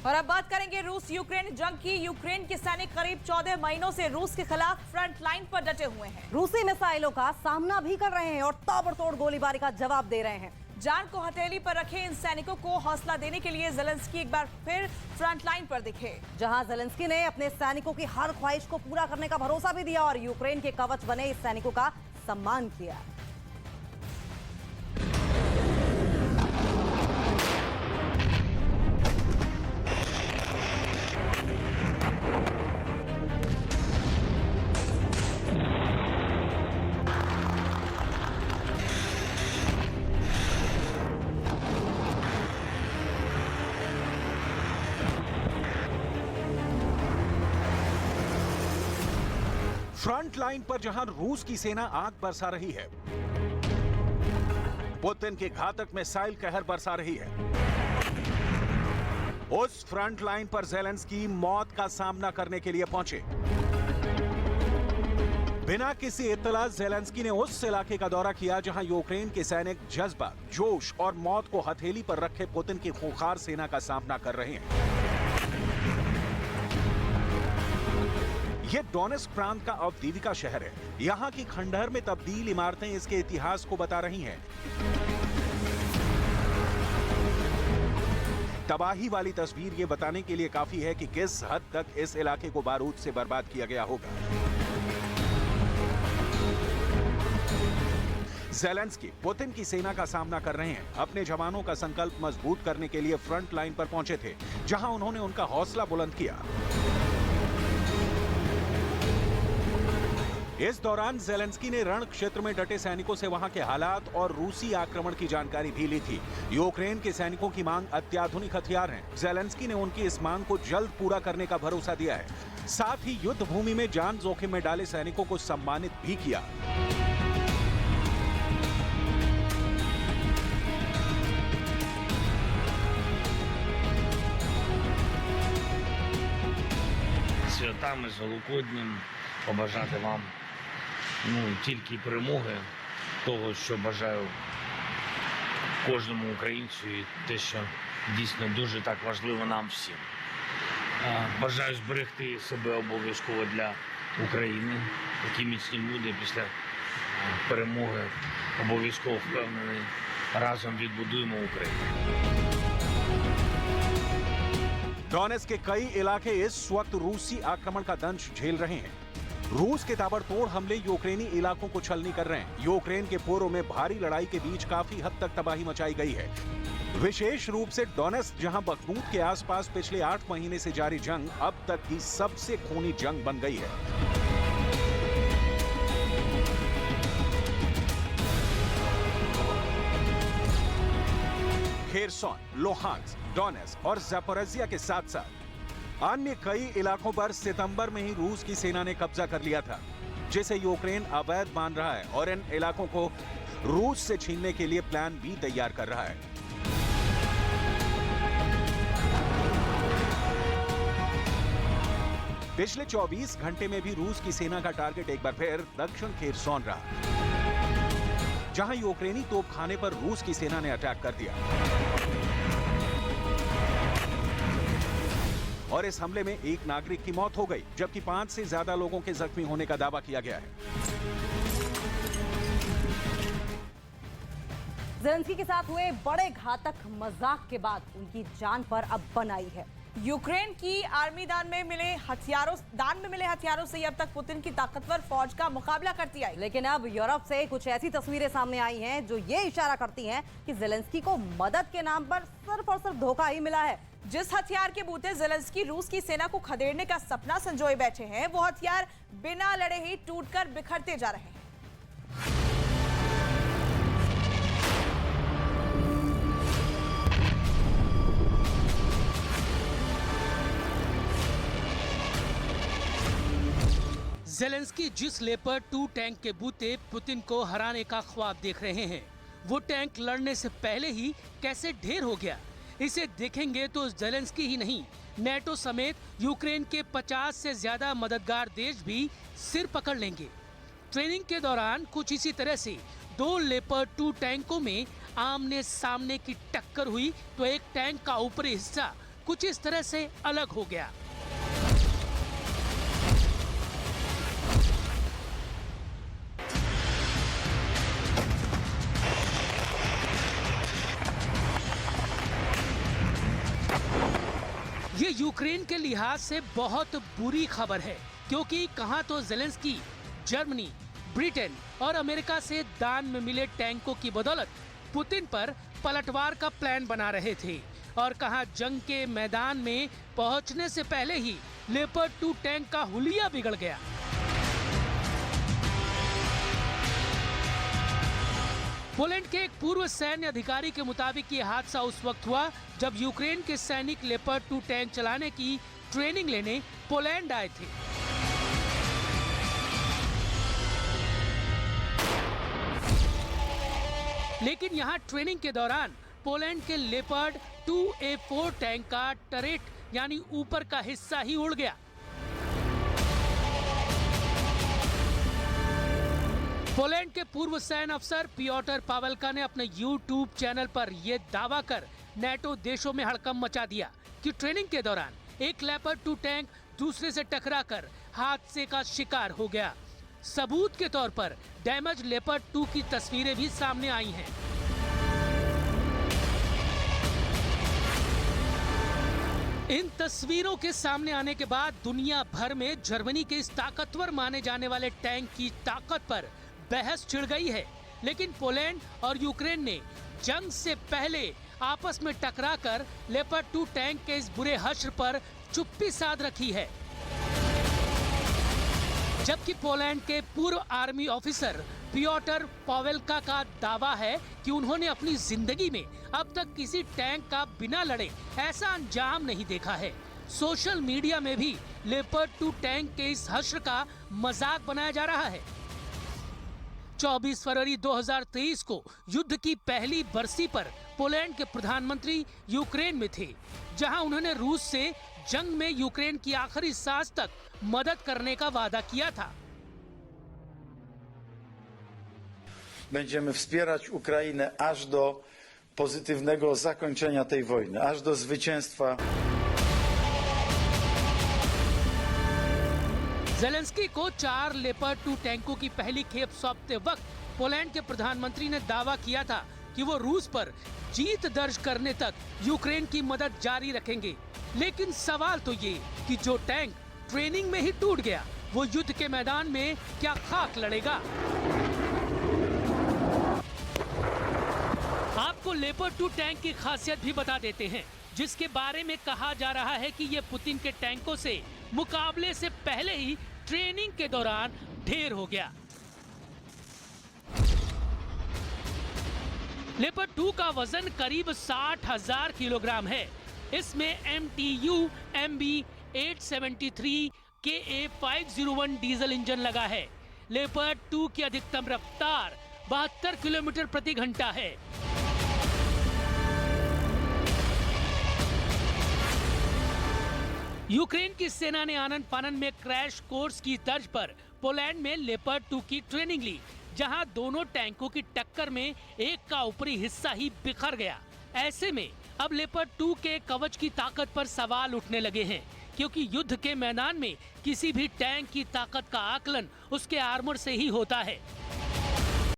और अब बात करेंगे रूस यूक्रेन जंग की। यूक्रेन के सैनिक करीब 14 महीनों से रूस के खिलाफ फ्रंट लाइन पर डटे हुए हैं। रूसी मिसाइलों का सामना भी कर रहे हैं और ताबड़तोड़ गोलीबारी का जवाब दे रहे हैं। जान को हथेली पर रखे इन सैनिकों को हौसला देने के लिए ज़ेलेंस्की एक बार फिर फ्रंट लाइन पर दिखे। जहां ज़ेलेंस्की ने अपने सैनिकों की हर ख्वाहिश को पूरा करने का भरोसा भी दिया और यूक्रेन के कवच बने इस सैनिकों का सम्मान किया। फ्रंट लाइन पर जहां रूस की सेना आग बरसा रही है, पुतिन के घातक मिसाइल कहर बरसा रही है, उस फ्रंट लाइन पर ज़ेलेंस्की मौत का सामना करने के लिए पहुंचे। बिना किसी इत्तला ज़ेलेंस्की ने उस इलाके का दौरा किया जहां यूक्रेन के सैनिक जज्बा, जोश और मौत को हथेली पर रखे पुतिन की खूंखार सेना का सामना कर रहे हैं। ये डोनेस्क प्रांत का अवदीविका शहर है। यहाँ की खंडहर में तब्दील इमारतें इसके इतिहास को बता रही हैं। तबाही वाली तस्वीर ये बताने के लिए काफी है कि किस हद तक इस इलाके को बारूद से बर्बाद किया गया होगा। ज़ेलेंस्की पुतिन की सेना का सामना कर रहे हैं। अपने जवानों का संकल्प मजबूत करने के लिए फ्रंट लाइन पर पहुंचे थे, जहां उन्होंने उनका हौसला बुलंद किया। इस दौरान ज़ेलेंस्की ने रण क्षेत्र में डटे सैनिकों से वहां के हालात और रूसी आक्रमण की जानकारी भी ली थी। यूक्रेन के सैनिकों की मांग अत्याधुनिक हथियार हैं। ज़ेलेंस्की ने उनकी इस मांग को जल्द पूरा करने का भरोसा दिया है। साथ ही युद्ध भूमि में जान जोखिम में डाले सैनिकों को सम्मानित भी किया। Святами з Великоднім побажати вам тільки перемоги, того, що бажаю кожному українцю і те, що дійсно дуже так важливо нам всім. Бажаю зберегти себе обов'язково для України. Такі міцні люди після перемоги обов'язково впевнений, разом відбудуємо Україну. डोनेस्क के कई इलाके इस वक्त रूसी आक्रमण का दंश झेल रहे हैं। रूस के ताबड़तोड़ हमले यूक्रेनी इलाकों को छलनी कर रहे हैं। यूक्रेन के पूर्व में भारी लड़ाई के बीच काफी हद तक तबाही मचाई गई है। विशेष रूप से डोनेस्क, जहां बखमूत के आसपास पिछले 8 महीने से जारी जंग अब तक की सबसे खूनी जंग बन गई है। खेरसोन, लोहांस्क, डोनेस्क और ज़ापोरिज़िया के साथ साथ अन्य कई इलाकों पर सितंबर में ही रूस की सेना ने कब्जा कर लिया था, जिसे यूक्रेन अवैध मान रहा है और इन इलाकों को रूस से छीनने के लिए प्लान भी तैयार कर रहा है। पिछले 24 घंटे में भी रूस की सेना का टारगेट एक बार फिर दक्षिण खेरसोन रहा, जहां यूक्रेनी तोपखाने पर रूस की सेना ने अटैक कर दिया और इस हमले में एक नागरिक की मौत हो गई, जबकि 5 से ज्यादा लोगों के जख्मी होने का दावा किया गया है। ज़ेलेंस्की के साथ हुए बड़े घातक मजाक के बाद उनकी जान पर अब बन आई है। यूक्रेन की आर्मी दान में मिले हथियारों से अब तक पुतिन की ताकतवर फौज का मुकाबला करती आई। लेकिन अब यूरोप से कुछ ऐसी तस्वीरें सामने आई हैं जो ये इशारा करती हैं कि ज़ेलेंस्की को मदद के नाम पर सिर्फ और सिर्फ धोखा ही मिला है। जिस हथियार के बूते ज़ेलेंस्की रूस की सेना को खदेड़ने का सपना संजोए बैठे हैं, वो हथियार बिना लड़े ही टूटकर बिखरते जा रहे हैं। ज़ेलेंस्की जिस लेपर्ड 2 टैंक के बूते पुतिन को हराने का ख्वाब देख रहे हैं, वो टैंक लड़ने से पहले ही कैसे ढेर हो गया, इसे देखेंगे तो ज़ेलेंस्की ही नहीं, नेटो समेत यूक्रेन के 50 से ज्यादा मददगार देश भी सिर पकड़ लेंगे। ट्रेनिंग के दौरान कुछ इसी तरह से 2 लेपर्ड 2 टैंकों में आमने सामने की टक्कर हुई तो एक टैंक का ऊपरी हिस्सा कुछ इस तरह से अलग हो गया। ये यूक्रेन के लिहाज से बहुत बुरी खबर है, क्योंकि कहां तो ज़ेलेंस्की जर्मनी, ब्रिटेन और अमेरिका से दान में मिले टैंकों की बदौलत पुतिन पर पलटवार का प्लान बना रहे थे, और कहां जंग के मैदान में पहुंचने से पहले ही लेपर्ड 2 टैंक का हुलिया बिगड़ गया। पोलैंड के एक पूर्व सैन्य अधिकारी के मुताबिक ये हादसा उस वक्त हुआ जब यूक्रेन के सैनिक लेपर्ड 2 टैंक चलाने की ट्रेनिंग लेने पोलैंड आए थे। लेकिन यहां ट्रेनिंग के दौरान पोलैंड के लेपर्ड 2A4 टैंक का टरेट यानी ऊपर का हिस्सा ही उड़ गया। पोलैंड के पूर्व सैन्य अफसर पियोटर पावेल्का ने अपने YouTube चैनल पर यह दावा कर नेटो देशों में हड़कंप मचा दिया कि ट्रेनिंग के दौरान एक लेपर्ड 2 टैंक दूसरे से टकराकर हादसे का शिकार हो गया। सबूत के तौर पर डैमेज लेपर्ड 2 की तस्वीरें भी सामने आई हैं। इन तस्वीरों के सामने आने के बाद दुनिया भर में जर्मनी के इस ताकतवर माने जाने वाले टैंक की ताकत पर बहस छिड़ गई है। लेकिन पोलैंड और यूक्रेन ने जंग से पहले आपस में टकराकर लेपर्ड 2 टैंक के इस बुरे हश्र पर चुप्पी साध रखी है। जबकि पोलैंड के पूर्व आर्मी ऑफिसर पियोटर पावेल्का का दावा है कि उन्होंने अपनी जिंदगी में अब तक किसी टैंक का बिना लड़े ऐसा अंजाम नहीं देखा है। सोशल मीडिया में भी लेपर्ड 2 टैंक के इस हश्र का मजाक बनाया जा रहा है। 24 फरवरी 2023 को युद्ध की पहली बरसी पर पोलैंड के प्रधानमंत्री यूक्रेन में थे, जहां उन्होंने रूस से जंग में यूक्रेन की आखिरी सांस तक मदद करने का वादा किया था। Będziemy wspierać Ukrainę aż do pozytywnego zakończenia tej wojny, aż do zwycięstwa. Zelensky को 4 लेपर्ड 2 टैंकों की पहली खेप सौंपते वक्त पोलैंड के प्रधानमंत्री ने दावा किया था कि वो रूस पर जीत दर्ज करने तक यूक्रेन की मदद जारी रखेंगे। लेकिन सवाल तो ये कि जो टैंक ट्रेनिंग में ही टूट गया, वो युद्ध के मैदान में क्या खाक लड़ेगा? आपको लेपर्ड 2 टैंक की खासियत भी बता देते हैं, जिसके बारे में कहा जा रहा है कि ये पुतिन के टैंकों से मुकाबले से पहले ही ट्रेनिंग के दौरान ढेर हो गया। लेपर्ड 2 का वजन करीब 60,000 किलोग्राम है। इसमें MTU MB 873 KA501 diesel engine लगा है। लेपर्ड 2 की अधिकतम रफ्तार 72 किलोमीटर प्रति घंटा है। यूक्रेन की सेना ने आनन फानन में क्रैश कोर्स की तर्ज पर पोलैंड में लेपर्ड 2 की ट्रेनिंग ली, जहां दोनों टैंकों की टक्कर में एक का ऊपरी हिस्सा ही बिखर गया। ऐसे में अब लेपर्ड 2 के कवच की ताकत पर सवाल उठने लगे हैं, क्योंकि युद्ध के मैदान में किसी भी टैंक की ताकत का आकलन उसके आर्मर से ही होता है।